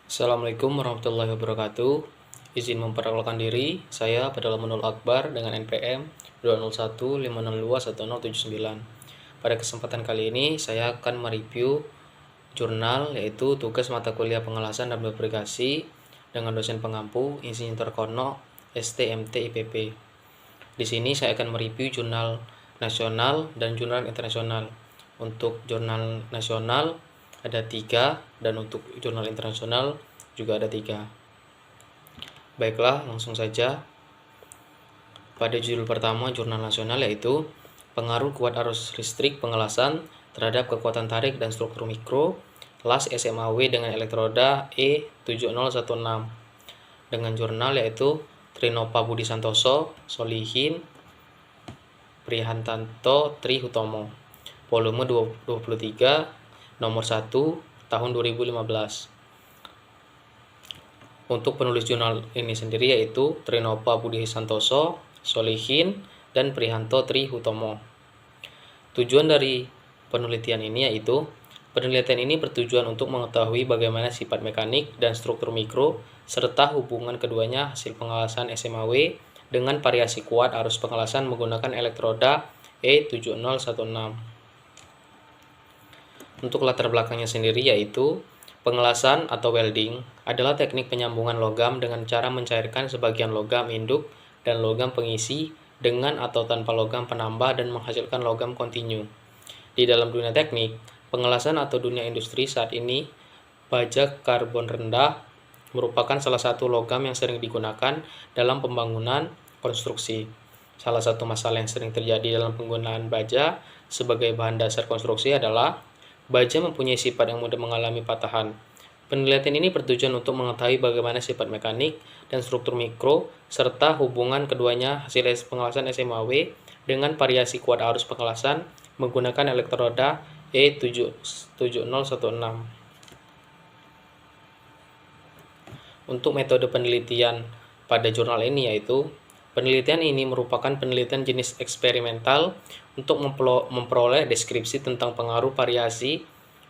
Assalamualaikum warahmatullahi wabarakatuh. Izin memperkenalkan diri, saya Badalamunul Akbar dengan NPM 20150211079. Pada kesempatan kali ini, saya akan mereview jurnal yaitu tugas mata kuliah pengelasan dan aplikasi dengan dosen pengampu Insinyur Kono STMT IPP. Di sini saya akan mereview jurnal nasional dan jurnal internasional. Untuk jurnal nasional ada 3 dan untuk jurnal internasional juga ada 3. Baiklah, langsung saja. Pada judul pertama jurnal nasional yaitu pengaruh kuat arus listrik pengelasan terhadap kekuatan tarik dan struktur mikro las SMAW dengan elektroda E7016 dengan jurnal yaitu Trinopa Budi Santoso, Solihin, Prihantanto, Tri Hutomo, volume 23, nomor 1, tahun 2015. Untuk penulis jurnal ini sendiri yaitu Trinopa Budi Santoso, Solihin, dan Prihanto Tri Hutomo. Tujuan dari penelitian ini yaitu penelitian ini bertujuan untuk mengetahui bagaimana sifat mekanik dan struktur mikro serta hubungan keduanya hasil pengelasan SMAW dengan variasi kuat arus pengelasan menggunakan elektroda E7016. Untuk latar belakangnya sendiri yaitu pengelasan atau welding adalah teknik penyambungan logam dengan cara mencairkan sebagian logam induk dan logam pengisi dengan atau tanpa logam penambah dan menghasilkan logam kontinu. Di dalam dunia teknik, pengelasan atau dunia industri saat ini, baja karbon rendah merupakan salah satu logam yang sering digunakan dalam pembangunan konstruksi. Salah satu masalah yang sering terjadi dalam penggunaan baja sebagai bahan dasar konstruksi adalah baja mempunyai sifat yang mudah mengalami patahan. Penelitian ini bertujuan untuk mengetahui bagaimana sifat mekanik dan struktur mikro serta hubungan keduanya hasil pengelasan SMAW dengan variasi kuat arus pengelasan menggunakan elektroda E7016. Untuk metode penelitian pada jurnal ini yaitu penelitian ini merupakan penelitian jenis eksperimental untuk memperoleh deskripsi tentang pengaruh variasi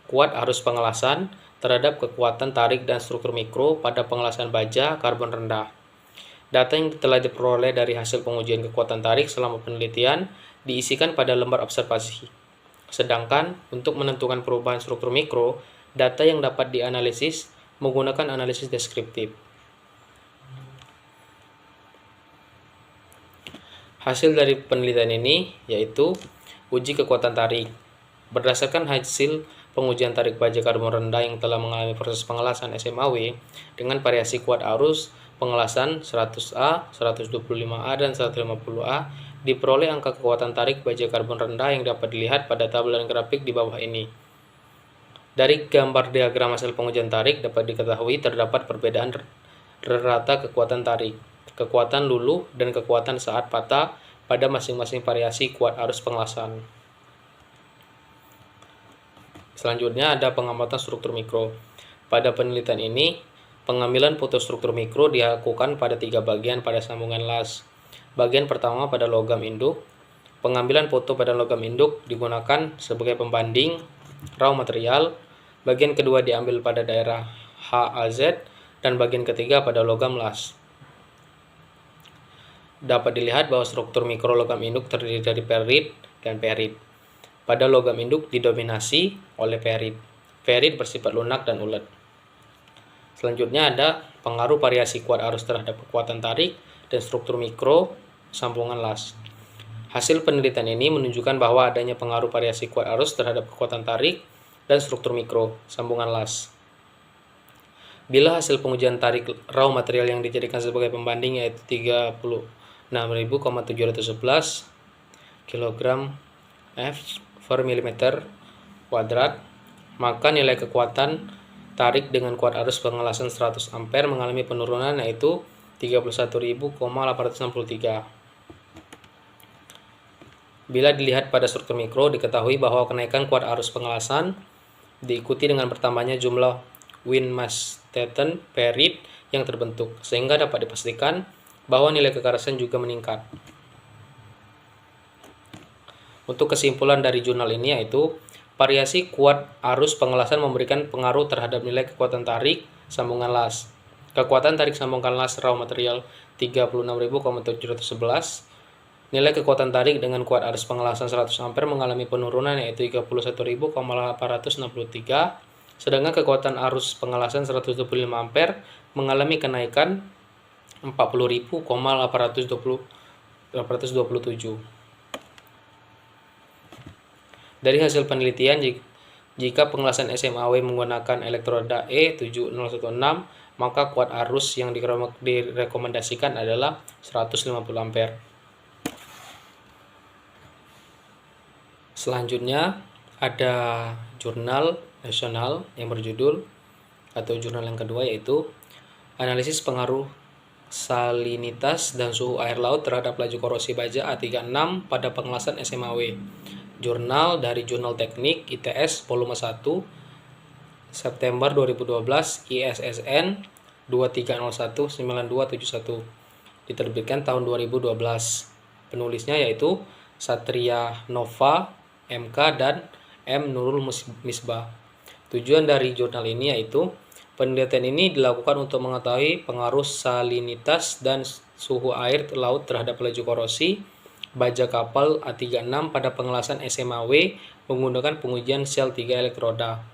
kuat arus pengelasan terhadap kekuatan tarik dan struktur mikro pada pengelasan baja karbon rendah. Data yang telah diperoleh dari hasil pengujian kekuatan tarik selama penelitian diisikan pada lembar observasi. Sedangkan untuk menentukan perubahan struktur mikro, data yang dapat dianalisis menggunakan analisis deskriptif. Hasil dari penelitian ini yaitu uji kekuatan tarik. Berdasarkan hasil pengujian tarik baja karbon rendah yang telah mengalami proses pengelasan SMAW dengan variasi kuat arus pengelasan 100A, 125A, dan 150A, diperoleh angka kekuatan tarik baja karbon rendah yang dapat dilihat pada tabel grafik di bawah ini. Dari gambar diagram hasil pengujian tarik dapat diketahui terdapat perbedaan rata kekuatan tarik, kekuatan luluh, dan kekuatan saat patah pada masing-masing variasi kuat arus pengelasan. Selanjutnya ada pengamatan struktur mikro. Pada penelitian ini, pengambilan foto struktur mikro dilakukan pada 3 bagian pada sambungan las. Bagian pertama pada logam induk. Pengambilan foto pada logam induk digunakan sebagai pembanding raw material. Bagian kedua diambil pada daerah HAZ dan bagian ketiga pada logam las. Dapat dilihat bahwa struktur mikro logam induk terdiri dari perit dan perit. Pada logam induk didominasi oleh perit. Perit bersifat lunak dan ulet. Selanjutnya ada pengaruh variasi kuat arus terhadap kekuatan tarik dan struktur mikro sambungan las. Hasil penelitian ini menunjukkan bahwa adanya pengaruh variasi kuat arus terhadap kekuatan tarik dan struktur mikro sambungan las. Bila hasil pengujian tarik raw material yang dijadikan sebagai pembanding yaitu 36.711 kg F per milimeter kuadrat, maka nilai kekuatan tarik dengan kuat arus pengelasan 100 ampere mengalami penurunan yaitu 31.863. Bila dilihat pada struktur mikro, diketahui bahwa kenaikan kuat arus pengelasan diikuti dengan bertambahnya jumlah Winmastetten perit yang terbentuk, sehingga dapat dipastikan bahwa nilai kekerasan juga meningkat. Untuk kesimpulan dari jurnal ini yaitu variasi kuat arus pengelasan memberikan pengaruh terhadap nilai kekuatan tarik sambungan las. Kekuatan tarik sambungan las raw material 36.711. Nilai kekuatan tarik dengan kuat arus pengelasan 100 ampere mengalami penurunan yaitu 31.863. Sedangkan kekuatan arus pengelasan 125 ampere mengalami kenaikan 40.827. Dari hasil penelitian, jika pengelasan SMAW menggunakan elektroda E7016, maka kuat arus yang direkomendasikan adalah 150 ampere. Selanjutnya ada jurnal nasional yang berjudul, atau jurnal yang kedua, yaitu Analisis Pengaruh Salinitas dan Suhu Air Laut terhadap Laju Korosi Baja A36 pada Pengelasan SMAW. Jurnal dari Jurnal Teknik ITS volume 1 September 2012, ISSN 23019271, diterbitkan tahun 2012. Penulisnya yaitu Satria Nova, MK, dan M. Nurul Misbah. Tujuan dari jurnal ini yaitu penelitian ini dilakukan untuk mengetahui pengaruh salinitas dan suhu air laut terhadap laju korosi baja kapal A36 pada pengelasan SMAW menggunakan pengujian sel 3 elektroda.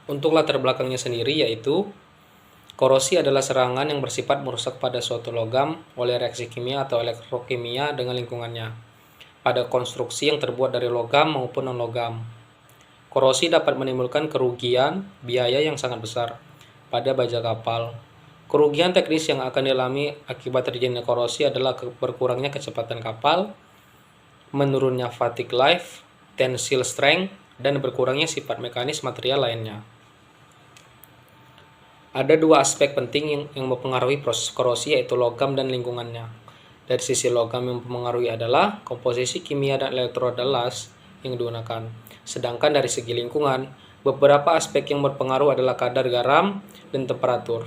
Untuk latar belakangnya sendiri yaitu korosi adalah serangan yang bersifat merusak pada suatu logam oleh reaksi kimia atau elektrokimia dengan lingkungannya pada konstruksi yang terbuat dari logam maupun non-logam. Korosi dapat menimbulkan kerugian biaya yang sangat besar pada baja kapal. Kerugian teknis yang akan dialami akibat terjadinya korosi adalah berkurangnya kecepatan kapal, menurunnya fatigue life, tensile strength, dan berkurangnya sifat mekanis material lainnya. Ada dua aspek penting yang mempengaruhi proses korosi, yaitu logam dan lingkungannya. Dari sisi logam yang mempengaruhi adalah komposisi kimia dan elektroda las yang digunakan. Sedangkan dari segi lingkungan, beberapa aspek yang berpengaruh adalah kadar garam dan temperatur.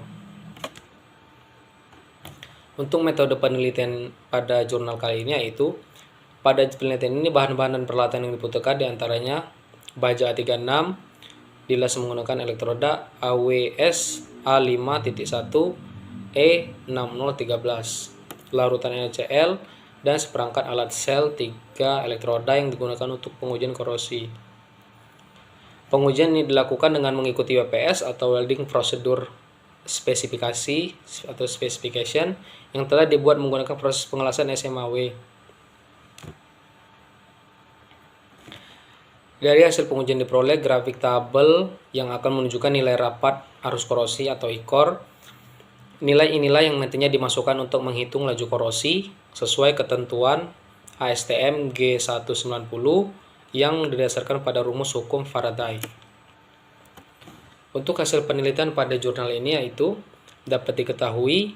Untuk metode penelitian pada jurnal kali ini yaitu, pada penelitian ini bahan-bahan dan peralatan yang dibutuhkan diantaranya baja A36 dilas menggunakan elektroda AWS A5.1 E6013, larutan NaCl, dan seperangkat alat sel 3 elektroda yang digunakan untuk pengujian korosi. Pengujian ini dilakukan dengan mengikuti WPS atau Welding Procedure Spesifikasi atau Specification yang telah dibuat menggunakan proses pengelasan SMAW. Dari hasil pengujian diperoleh grafik tabel yang akan menunjukkan nilai rapat arus korosi atau IKOR. Nilai inilah yang nantinya dimasukkan untuk menghitung laju korosi sesuai ketentuan ASTM G190 yang didasarkan pada rumus hukum Faraday. Untuk hasil penelitian pada jurnal ini yaitu dapat diketahui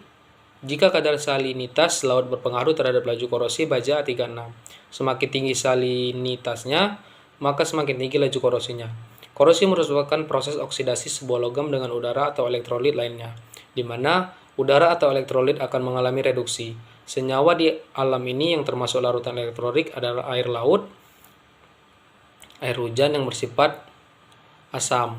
jika kadar salinitas laut berpengaruh terhadap laju korosi baja A36. Semakin tinggi salinitasnya, maka semakin tinggi laju korosinya. Korosi merupakan proses oksidasi sebuah logam dengan udara atau elektrolit lainnya, di mana udara atau elektrolit akan mengalami reduksi. Senyawa di alam ini yang termasuk larutan elektrolit adalah air laut, air hujan yang bersifat asam,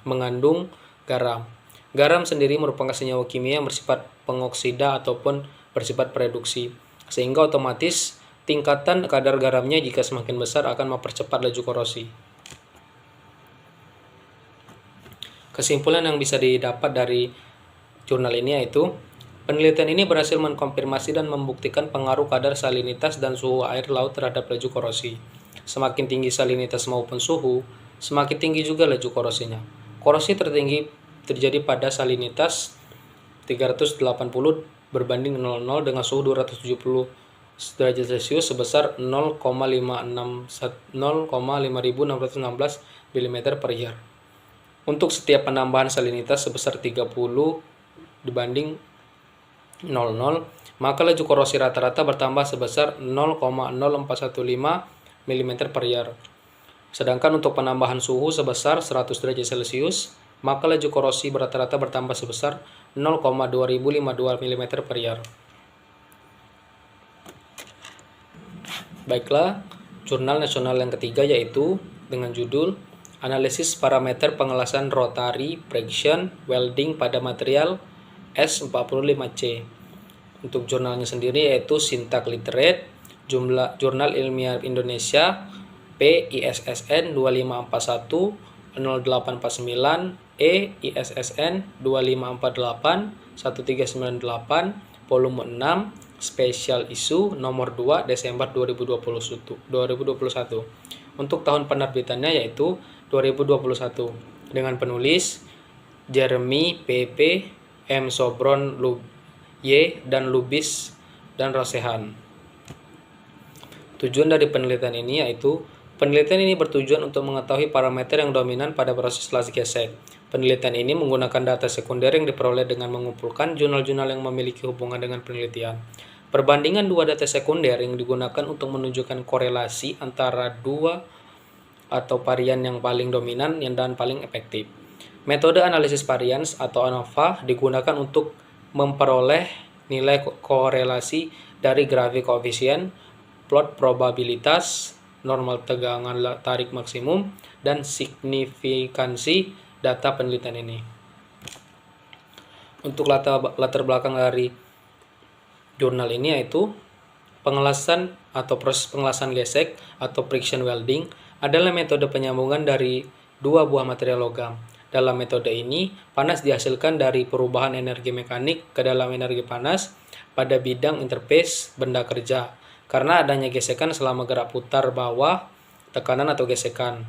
mengandung garam. Garam sendiri merupakan senyawa kimia yang bersifat pengoksida ataupun bersifat pereduksi, sehingga otomatis tingkatan kadar garamnya jika semakin besar akan mempercepat laju korosi. Kesimpulan yang bisa didapat dari jurnal ini yaitu, penelitian ini berhasil mengkonfirmasi dan membuktikan pengaruh kadar salinitas dan suhu air laut terhadap laju korosi. Semakin tinggi salinitas maupun suhu, semakin tinggi juga laju korosinya. Korosi tertinggi terjadi pada salinitas 380 berbanding 00 dengan suhu 270 derajat Celcius sebesar 0,5616 mm per year. Untuk setiap penambahan salinitas sebesar 30 dibanding 00, maka laju korosi rata-rata bertambah sebesar 0,0415 mm per year. Sedangkan untuk penambahan suhu sebesar 100 derajat Celcius, maka laju korosi rata-rata bertambah sebesar 0,2052 mm per year. Baiklah, jurnal nasional yang ketiga yaitu dengan judul Analisis parameter pengelasan rotary friction welding pada material S45C. Untuk jurnalnya sendiri yaitu Syntax Literate, Jurnal Ilmiah Indonesia, PISSN 2541 0849 ISSN 2548 1398 volume 6 Special Issue nomor 2 Desember 2021. Untuk tahun penerbitannya yaitu 2021 dengan penulis Jeremy PP, M. Sobron, Y. dan Lubis dan Rosehan. Tujuan dari penelitian ini yaitu penelitian ini bertujuan untuk mengetahui parameter yang dominan pada proses las gesek. Penelitian ini menggunakan data sekunder yang diperoleh dengan mengumpulkan jurnal-jurnal yang memiliki hubungan dengan penelitian. Perbandingan dua data sekunder yang digunakan untuk menunjukkan korelasi antara dua atau varian yang paling dominan dan paling efektif. Metode analisis varians atau ANOVA digunakan untuk memperoleh nilai korelasi dari grafik koefisien, plot probabilitas, normal tegangan tarik maksimum, dan signifikansi data penelitian ini. Untuk latar belakang dari jurnal ini yaitu pengelasan atau proses pengelasan gesek atau friction welding adalah metode penyambungan dari dua buah material logam. Dalam metode ini, panas dihasilkan dari perubahan energi mekanik ke dalam energi panas pada bidang interface benda kerja karena adanya gesekan selama gerak putar bawah, tekanan atau gesekan.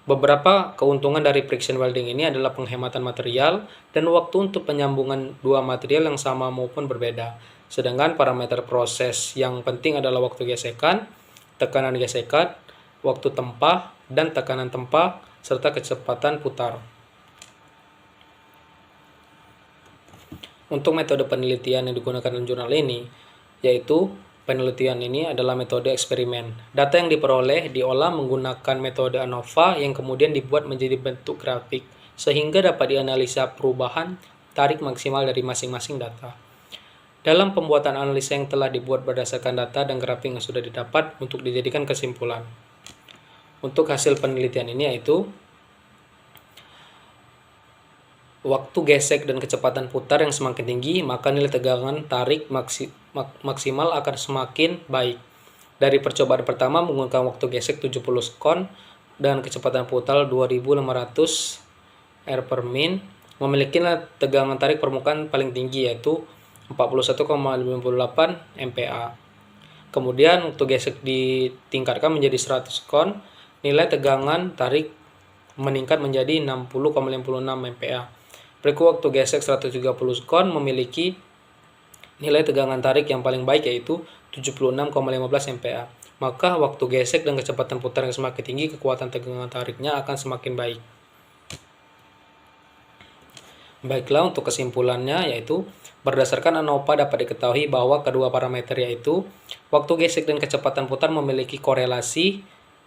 Beberapa keuntungan dari friction welding ini adalah penghematan material dan waktu untuk penyambungan dua material yang sama maupun berbeda. Sedangkan parameter proses yang penting adalah waktu gesekan, tekanan gesekan, waktu tempah, dan tekanan tempah, serta kecepatan putar. Untuk metode penelitian yang digunakan dalam jurnal ini, yaitu penelitian ini adalah metode eksperimen. Data yang diperoleh diolah menggunakan metode ANOVA yang kemudian dibuat menjadi bentuk grafik, sehingga dapat dianalisa perubahan tarik maksimal dari masing-masing data. Dalam pembuatan analisa yang telah dibuat berdasarkan data dan grafik yang sudah didapat untuk dijadikan kesimpulan. Untuk hasil penelitian ini yaitu waktu gesek dan kecepatan putar yang semakin tinggi, maka nilai tegangan tarik maksimal akan semakin baik. Dari percobaan pertama menggunakan waktu gesek 70 sekon dan kecepatan putar 2500 R/min, memiliki tegangan tarik permukaan paling tinggi yaitu 41,58 MPa. Kemudian waktu gesek ditingkatkan menjadi 100 sekon, nilai tegangan tarik meningkat menjadi 60,56 MPa. Berikut waktu gesek 130 sekon memiliki nilai tegangan tarik yang paling baik yaitu 76,15 MPa. Maka waktu gesek dan kecepatan putar yang semakin tinggi, kekuatan tegangan tariknya akan semakin baik. Baiklah, untuk kesimpulannya yaitu berdasarkan ANOVA dapat diketahui bahwa kedua parameter yaitu waktu gesek dan kecepatan putar memiliki korelasi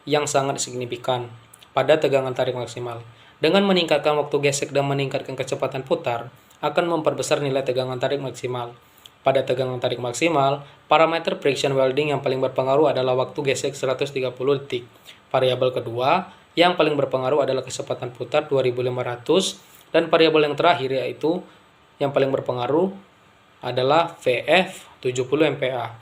yang sangat signifikan pada tegangan tarik maksimal. Dengan meningkatkan waktu gesek dan meningkatkan kecepatan putar, akan memperbesar nilai tegangan tarik maksimal. Pada tegangan tarik maksimal, parameter friction welding yang paling berpengaruh adalah waktu gesek 130 detik. Variabel kedua yang paling berpengaruh adalah kecepatan putar 2500, dan variabel yang terakhir yaitu yang paling berpengaruh adalah VF 70 MPa.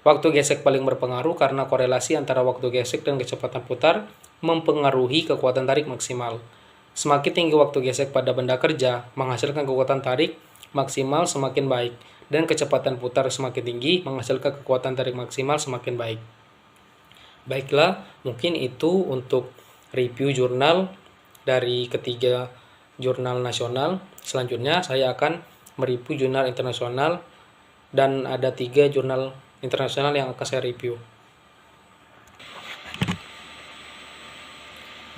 Waktu gesek paling berpengaruh karena korelasi antara waktu gesek dan kecepatan putar mempengaruhi kekuatan tarik maksimal. Semakin tinggi waktu gesek pada benda kerja menghasilkan kekuatan tarik maksimal semakin baik, dan kecepatan putar semakin tinggi menghasilkan kekuatan tarik maksimal semakin baik. Baiklah, mungkin itu untuk review jurnal dari ketiga jurnal nasional. Selanjutnya saya akan mereview jurnal internasional, dan ada 3 jurnal internasional yang akan saya review.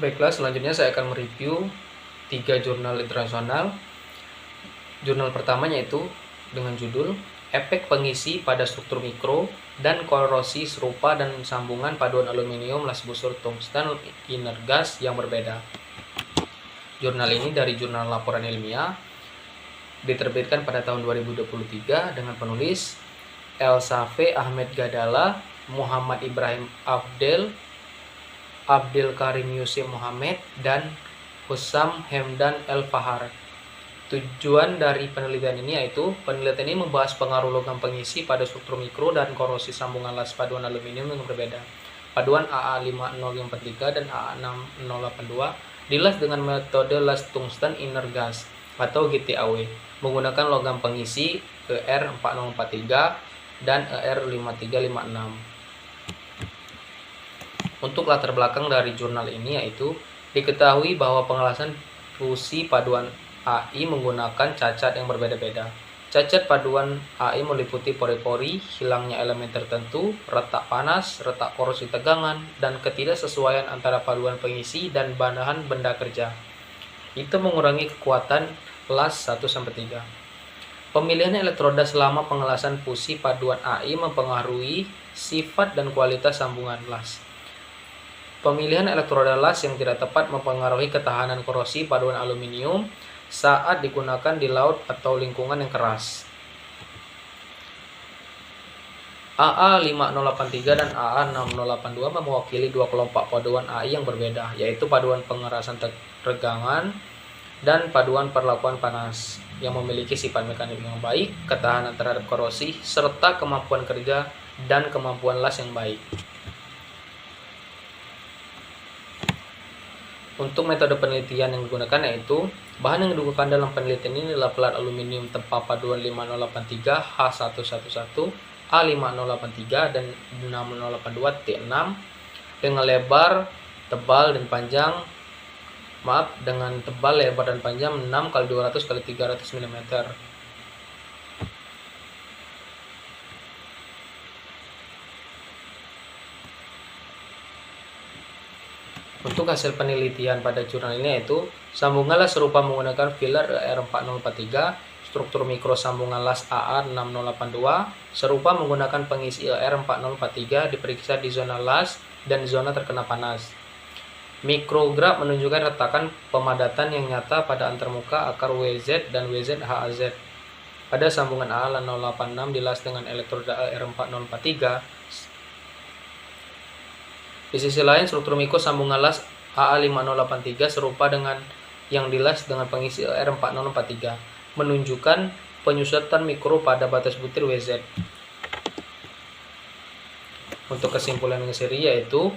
Baiklah, selanjutnya saya akan mereview 3 jurnal internasional. Jurnal pertamanya yaitu dengan judul Efek Pengisi pada Struktur Mikro dan Korosi Serupa dan Sambungan Paduan Aluminium Las Busur Tungsten Inert Gas yang Berbeda. Jurnal ini dari Jurnal Laporan Ilmiah, diterbitkan pada tahun 2023 dengan penulis Elsafe Ahmed Gadala, Muhammad Ibrahim Afdel, Abdul Karim Yusuf Muhammad, dan Hussam Hamdan El-Fahar. Tujuan dari penelitian ini yaitu penelitian ini membahas pengaruh logam pengisi pada struktur mikro dan korosi sambungan las paduan aluminium yang berbeda. Paduan AA5043 dan AA6082 dilas dengan metode las tungsten inner gas atau GTAW menggunakan logam pengisi ER4043 dan ER5356. Untuk latar belakang dari jurnal ini yaitu diketahui bahwa pengelasan fusi paduan AI menggunakan cacat yang berbeda-beda. Cacat paduan AI meliputi pori-pori, hilangnya elemen tertentu, retak panas, retak korosi tegangan, dan ketidaksesuaian antara paduan pengisi dan bahan benda kerja. Itu mengurangi kekuatan las 1-3. Pemilihan elektroda selama pengelasan fusi paduan AI mempengaruhi sifat dan kualitas sambungan las. Pemilihan elektroda las yang tidak tepat mempengaruhi ketahanan korosi paduan aluminium saat digunakan di laut atau lingkungan yang keras. AA5083 dan AA6082 mewakili dua kelompok paduan AI yang berbeda, yaitu paduan pengerasan tegangan dan paduan perlakuan panas, yang memiliki sifat mekanik yang baik, ketahanan terhadap korosi, serta kemampuan kerja dan kemampuan las yang baik. Untuk metode penelitian yang digunakan yaitu bahan yang digunakan dalam penelitian ini adalah pelat aluminium tempa paduan 5083 H111, A5083 dan 6082 T6 dengan lebar, tebal dan panjang dengan tebal, lebar dan panjang 6 x 200 x 300 mm. Untuk hasil penelitian pada jurnal ini yaitu sambungan las serupa menggunakan filler ER4043, struktur mikro sambungan las AA6082 serupa menggunakan pengisi ER4043 diperiksa di zona las dan zona terkena panas. Mikrograf menunjukkan retakan pemadatan yang nyata pada antarmuka akar WZ dan WZHAZ. Pada sambungan AA086 dilas dengan elektroda ER4043. Di sisi lain, struktur mikro sambungan las AA5083 serupa dengan yang dilas dengan pengisi ER4043, menunjukkan penyusutan mikro pada batas butir WZ. Untuk kesimpulan yang seri yaitu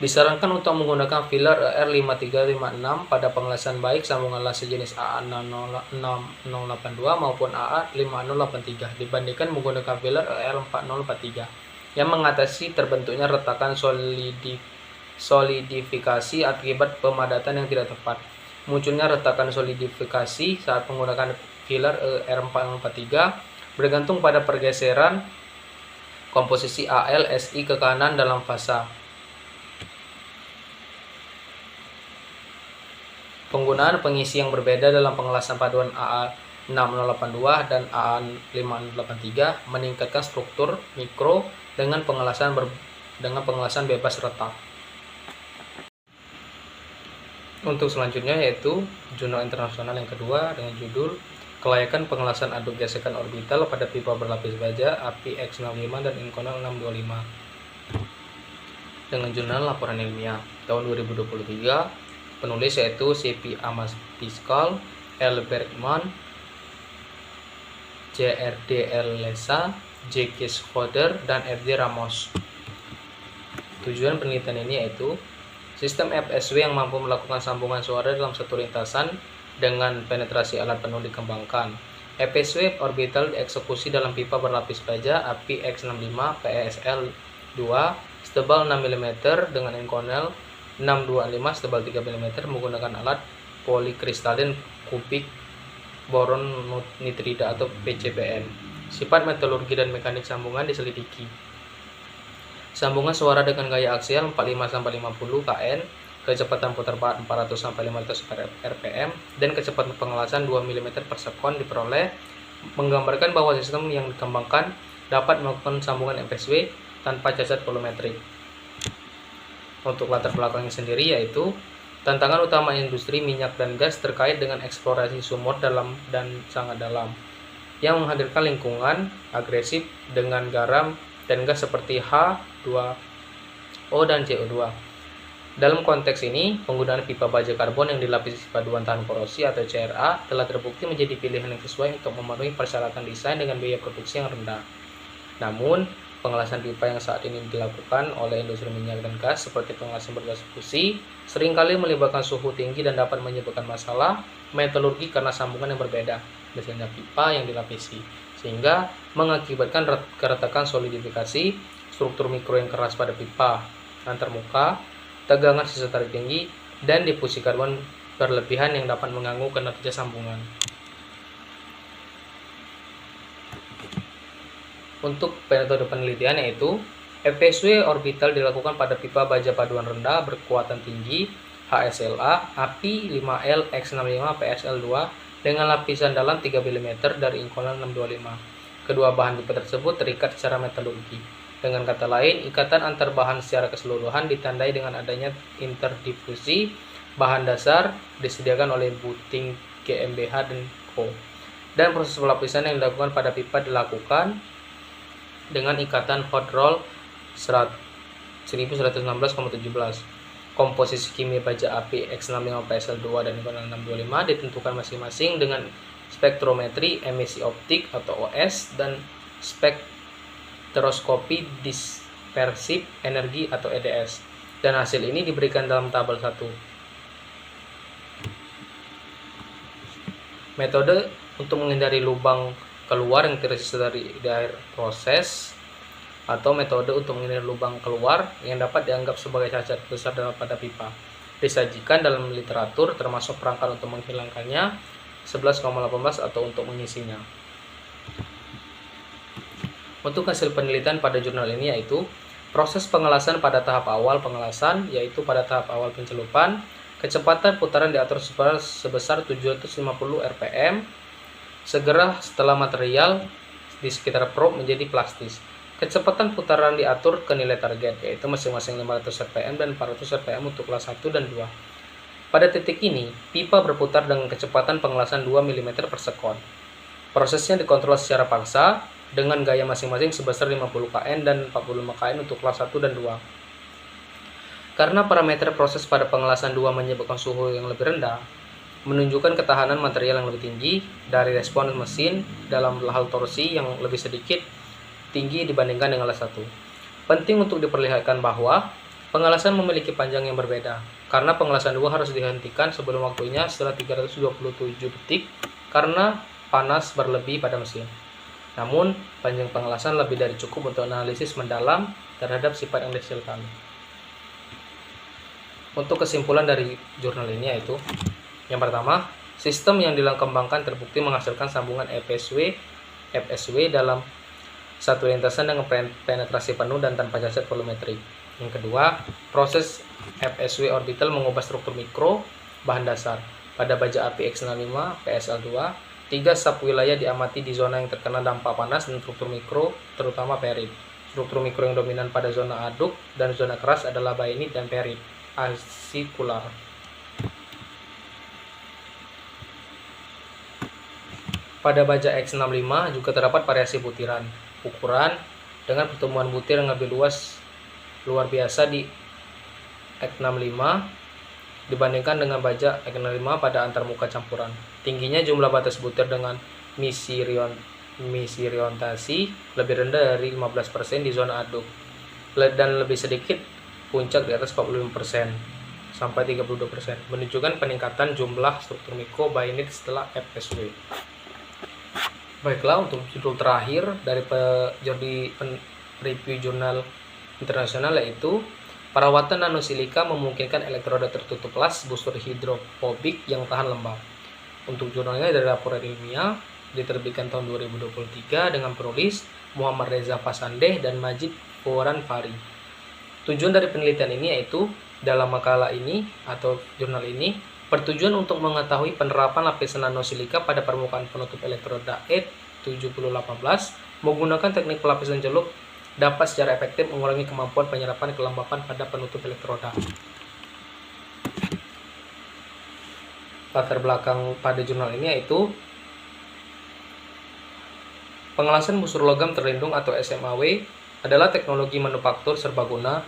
disarankan untuk menggunakan filler ER5356 pada pengelasan baik sambungan las sejenis AA6082 maupun AA5083 dibandingkan menggunakan filler ER4043 yang mengatasi terbentuknya retakan solidifikasi akibat pemadatan yang tidak tepat. Munculnya retakan solidifikasi saat menggunakan filler ER4043 bergantung pada pergeseran komposisi AL/SI ke kanan dalam fasa. Penggunaan pengisi yang berbeda dalam pengelasan paduan AA6082 dan AA5083 meningkatkan struktur mikro dengan pengelasan bebas retak. Untuk selanjutnya yaitu jurnal internasional yang kedua dengan judul Kelayakan Pengelasan Aduk Gesekan Orbital pada Pipa Berlapis Baja API X65 dan Inconel 625 dengan jurnal Laporan Ilmiah tahun 2023. Penulis yaitu C.P. Amas Piscal, L. Bergman, J.R.D. L. Lesa, J.K. Schoder, dan F.D. Ramos. Tujuan penelitian ini yaitu sistem FSW yang mampu melakukan sambungan suara dalam satu lintasan dengan penetrasi alat penuh dikembangkan. FSW orbital dieksekusi dalam pipa berlapis baja API X65 PESL 2 setebal 6 mm dengan Inconel 625 setebal 3 mm menggunakan alat polikristalin kubik boron nitrida atau PCBN. Sifat metalurgi dan mekanik sambungan diselidiki. Sambungan suara dengan gaya aksial 45-50 kN, kecepatan putar 400-500 rpm, dan kecepatan pengelasan 2 mm per sekon diperoleh, menggambarkan bahwa sistem yang dikembangkan dapat melakukan sambungan FSW tanpa cacat volumetrik. Untuk latar belakangnya sendiri yaitu tantangan utama industri minyak dan gas terkait dengan eksplorasi sumur dalam dan sangat dalam, yang menghadirkan lingkungan agresif dengan garam dan gas seperti H2O dan CO2. Dalam konteks ini, penggunaan pipa baja karbon yang dilapisi paduan tahan korosi atau CRA telah terbukti menjadi pilihan yang sesuai untuk memenuhi persyaratan desain dengan biaya produksi yang rendah. Namun, pengelasan pipa yang saat ini dilakukan oleh industri minyak dan gas seperti pengelasan bergas fusi seringkali melibatkan suhu tinggi dan dapat menyebabkan masalah metalurgi karena sambungan yang berbeda, misalnya pipa yang dilapisi, sehingga mengakibatkan keretakan solidifikasi, struktur mikro yang keras pada pipa antarmuka, tegangan sisa tarik tinggi, dan difusi karbon berlebihan yang dapat mengganggu kinerja sambungan. Untuk metode penelitian yaitu FPSW orbital dilakukan pada pipa baja paduan rendah berkekuatan tinggi HSLA API 5L X65 PSL2 dengan lapisan dalam 3 mm dari inkolan 625. Kedua bahan pipa tersebut terikat secara metalurgi. Dengan kata lain, ikatan antar bahan secara keseluruhan ditandai dengan adanya interdifusi bahan dasar disediakan oleh Buting GmbH dan Co. Dan proses pelapisan yang dilakukan pada pipa dilakukan dengan ikatan hot roll 1116,17. Komposisi kimia baja api X65 PSL2 dan inkolan 625 ditentukan masing-masing dengan spektrometri emisi optik atau OS dan spektroskopi dispersif energi atau EDS, dan hasil ini diberikan dalam tabel 1. Metode untuk menghindari lubang keluar yang tersisa dari akhir proses atau metode untuk menghindari lubang keluar yang dapat dianggap sebagai cacat besar pada pipa disajikan dalam literatur, termasuk perangkat untuk menghilangkannya 11,18 atau untuk mengisinya. Untuk hasil penelitian pada jurnal ini yaitu proses pengelasan pada tahap awal pengelasan, yaitu pada tahap awal pencelupan, kecepatan putaran diatur sebesar 750 rpm segera setelah material di sekitar probe menjadi plastis. Kecepatan putaran diatur ke nilai target, yaitu masing-masing 500 rpm dan 400 rpm untuk kelas 1 dan 2. Pada titik ini, pipa berputar dengan kecepatan pengelasan 2 mm per sekon. Prosesnya dikontrol secara paksa dengan gaya masing-masing sebesar 50 kN dan 45 kN untuk kelas 1 dan 2. Karena parameter proses pada pengelasan 2 menyebabkan suhu yang lebih rendah, menunjukkan ketahanan material yang lebih tinggi dari respon mesin dalam hal torsi yang lebih sedikit tinggi dibandingkan dengan kelas 1. Penting untuk diperlihatkan bahwa pengelasan memiliki panjang yang berbeda, karena pengelasan 2 harus dihentikan sebelum waktunya setelah 327 detik karena panas berlebih pada mesin. Namun, panjang pengelasan lebih dari cukup untuk analisis mendalam terhadap sifat yang dihasilkan. Untuk kesimpulan dari jurnal ini yaitu, yang pertama, sistem yang dikembangkan terbukti menghasilkan sambungan FSW dalam satu lintasan dengan penetrasi penuh dan tanpa cacat volumetrik. Yang kedua, proses FSW orbital mengubah struktur mikro bahan dasar pada baja api X65 PSL2. 3 subwilayah diamati di zona yang terkena dampak panas dan struktur mikro, terutama perit. Struktur mikro yang dominan pada zona aduk dan zona keras adalah bainit dan perit asikular. Pada baja X65 juga terdapat variasi butiran ukuran dengan pertumbuhan butir yang lebih luar biasa di X65 dibandingkan dengan baja X65 pada antarmuka campuran. Tingginya jumlah batas butir dengan misi riontasi lebih rendah dari 15% di zona aduk dan lebih sedikit puncak di atas 45% sampai 32%, menunjukkan peningkatan jumlah struktur mikro bainit setelah FSW. Baiklah, untuk judul terakhir dari review jurnal internasional yaitu perawatan nanosilika memungkinkan elektroda tertutup las busur hidrofobik yang tahan lembab. Untuk jurnalnya dari laporan ilmiah diterbitkan tahun 2023 dengan penulis Muhammad Reza Fasandeh dan Majid Fouran Fari. Tujuan dari penelitian ini yaitu dalam makalah ini atau jurnal ini bertujuan untuk mengetahui penerapan lapisan nanosilika pada permukaan penutup elektroda E7018 menggunakan teknik pelapisan celup dapat secara efektif mengurangi kemampuan penyerapan kelembapan pada penutup elektroda. Latar belakang pada jurnal ini yaitu pengelasan busur logam terlindung atau SMAW adalah teknologi manufaktur serbaguna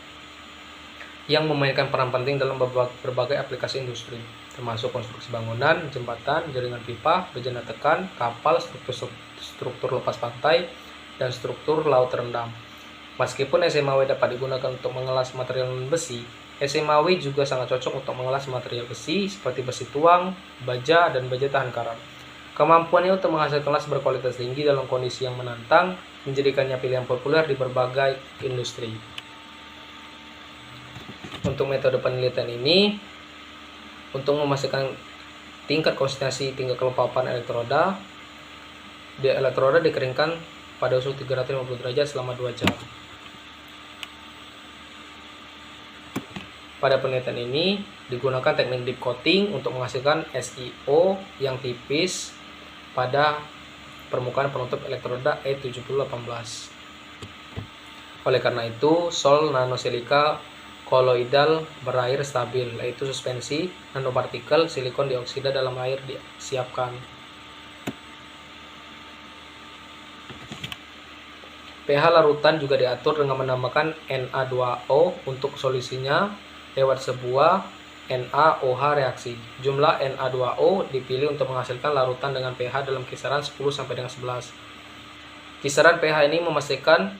yang memainkan peran penting dalam berbagai aplikasi industri, termasuk konstruksi bangunan, jembatan, jaringan pipa, bejana tekan, kapal, struktur lepas pantai, dan struktur laut terendam. Meskipun SMAW dapat digunakan untuk mengelas material besi, SMAW juga sangat cocok untuk mengelas material besi seperti besi tuang, baja, dan baja tahan karat. Kemampuannya untuk menghasilkan las berkualitas tinggi dalam kondisi yang menantang menjadikannya pilihan populer di berbagai industri. Untuk metode penelitian ini, untuk memastikan tingkat konsistensi tingkat kelembapan elektroda dikeringkan pada suhu 350 derajat selama 2 jam. Pada penelitian ini digunakan teknik deep coating untuk menghasilkan SiO yang tipis pada permukaan penutup elektroda E7018. Oleh karena itu, sol nanosilika koloidal berair stabil, yaitu suspensi nanopartikel silikon dioksida dalam air disiapkan. pH larutan juga diatur dengan menambahkan Na2O untuk solusinya lewat sebuah NaOH reaksi. Jumlah Na2O dipilih untuk menghasilkan larutan dengan pH dalam kisaran 10 sampai dengan 11. Kisaran pH ini memastikan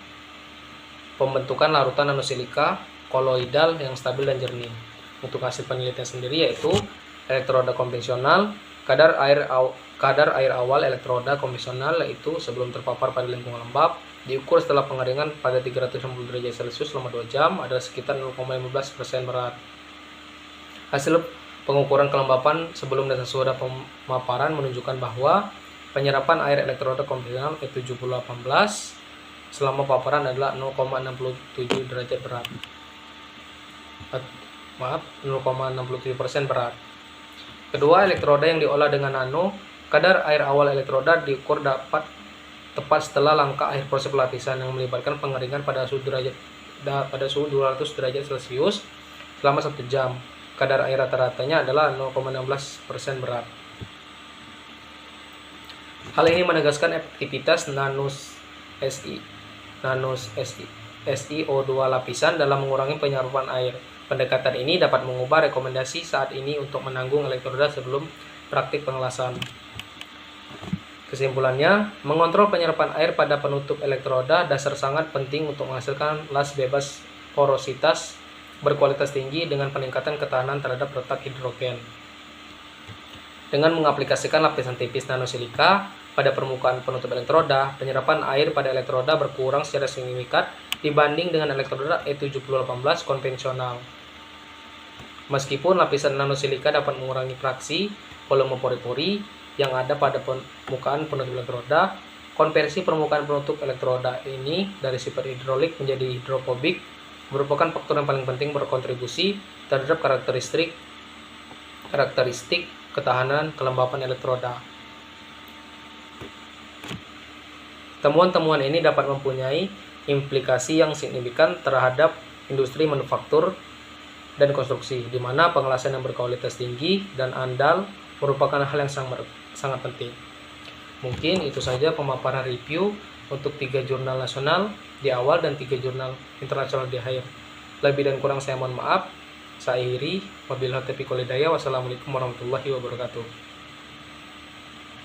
pembentukan larutan nanosilika koloidal yang stabil dan jernih. Untuk hasil penelitian sendiri yaitu elektroda konvensional, kadar air awal elektroda konvensional yaitu sebelum terpapar pada lingkungan lembab diukur setelah pengeringan pada 360 derajat Celcius selama 2 jam adalah sekitar 0,15% berat. Hasil pengukuran kelembapan sebelum dan sesudah pemaparan menunjukkan bahwa penyerapan air elektroda konvensional E7018 selama paparan adalah 0,67 derajat berat. 0,67% berat. Kedua, elektroda yang diolah dengan nano, kadar air awal elektroda diukur dapat tepat setelah langkah akhir proses pelapisan yang melibatkan pengeringan pada suhu 200 derajat Celcius selama 1 jam. Kadar air rata-ratanya adalah 0,16% berat. Hal ini menegaskan efektivitas SiO2 lapisan dalam mengurangi penyerapan air. Pendekatan ini dapat mengubah rekomendasi saat ini untuk menanggung elektroda sebelum praktik pengelasan. Kesimpulannya, mengontrol penyerapan air pada penutup elektroda dasar sangat penting untuk menghasilkan las bebas porositas berkualitas tinggi dengan peningkatan ketahanan terhadap retak hidrogen. Dengan mengaplikasikan lapisan tipis nanosilika pada permukaan penutup elektroda, penyerapan air pada elektroda berkurang secara signifikan dibanding dengan elektroda E7018 konvensional. Meskipun lapisan nanosilika dapat mengurangi fraksi volume pori-pori yang ada pada permukaan penutup elektroda, konversi permukaan penutup elektroda ini dari sifat hidrolik menjadi hidrofobik merupakan faktor yang paling penting berkontribusi terhadap karakteristik ketahanan kelembapan elektroda. Temuan-temuan ini dapat mempunyai implikasi yang signifikan terhadap industri manufaktur dan konstruksi, di mana pengelasan yang berkualitas tinggi dan andal merupakan hal yang sangat penting. Mungkin itu saja pemaparan review untuk 3 jurnal nasional di awal dan 3 jurnal internasional di akhir. Lebih dan kurang saya mohon maaf. Saya akhiri. Wabillahi taufiq wal hidayah. Wassalamualaikum warahmatullahi wabarakatuh.